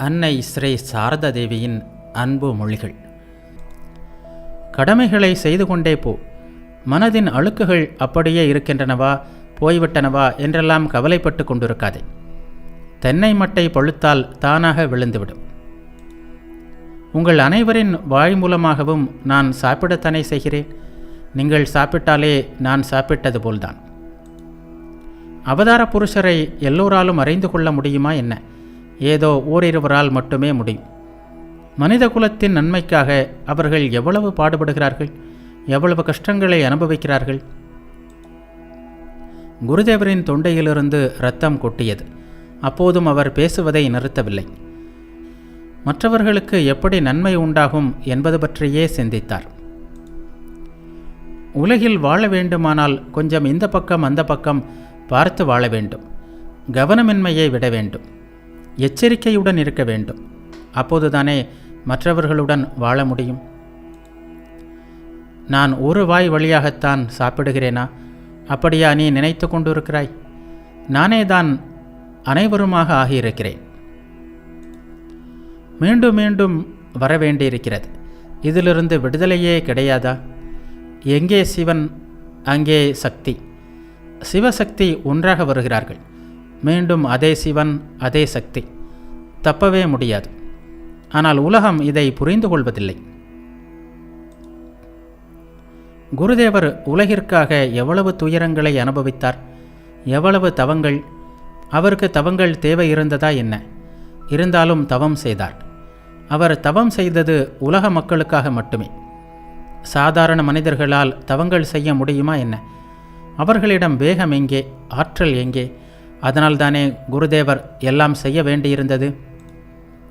அன்னை ஸ்ரீ சாரதா தேவியின் அன்பு மொழிகள். கடமைகளை செய்து கொண்டே போ. மனதின் அழுக்குகள் அப்படியே இருக்கின்றனவா, போய்விட்டனவா என்றெல்லாம் கவலைப்பட்டு கொண்டிருக்காதே. தென்னை மட்டை பழுத்தால் தானாக விழுந்துவிடும். உங்கள் அனைவரின் வாய் மூலமாகவும் நான் சாப்பிடத்தானே செய்கிறேன். நீங்கள் சாப்பிட்டாலே நான் சாப்பிட்டது போல்தான். அவதார புருஷரை எல்லோராலும் அறிந்து கொள்ள முடியுமா என்ன? ஏதோ ஓரிருவரால் மட்டுமே முடியும். மனித குலத்தின் நன்மைக்காக அவர்கள் எவ்வளவு பாடுபடுகிறார்கள், எவ்வளவு கஷ்டங்களை அனுபவிக்கிறார்கள். குருதேவரின் தொண்டையிலிருந்து இரத்தம் கொட்டியது. அப்போதும் அவர் பேசுவதை நிறுத்தவில்லை. மற்றவர்களுக்கு எப்படி நன்மை உண்டாகும் என்பது பற்றியே சிந்தித்தார். உலகில் வாழ வேண்டுமானால் கொஞ்சம் இந்த பக்கம் அந்த பக்கம் பார்த்து வாழ வேண்டும். கவனமின்மையை விட வேண்டும். எச்சரிக்கையுடன் இருக்க வேண்டும். அப்போதுதானே மற்றவர்களுடன் வாழ முடியும். நான் ஒரு வாய் வழியாகத்தான் சாப்பிடுகிறேனா? அப்படியா நீ நினைத்து கொண்டிருக்கிறாய்? நானே தான் அனைவருமாக ஆகியிருக்கிறேன். மீண்டும் மீண்டும் வர வேண்டியிருக்கிறது. இதிலிருந்து விடுதலையே கிடையாதா? எங்கே சிவன் அங்கே சக்தி. சிவசக்தி ஒன்றாக வருகிறார்கள். மீண்டும் அதே சிவன் அதே சக்தி. தப்பவே முடியாது. ஆனால் உலகம் இதை புரிந்து கொள்வதில்லை. குருதேவர் உலகிற்காக எவ்வளவு துயரங்களை அனுபவித்தார், எவ்வளவு தவங்கள். அவருக்கு தவங்கள் தேவை இருந்ததா என்ன? இருந்தாலும் தவம் செய்தார். அவர் தவம் செய்தது உலக மக்களுக்காக மட்டுமே. சாதாரண மனிதர்களால் தவங்கள் செய்ய முடியுமா என்ன? அவர்களிடம் வேகம் எங்கே, ஆற்றல் எங்கே? அதனால்தானே குருதேவர் எல்லாம் செய்ய வேண்டியிருந்தது.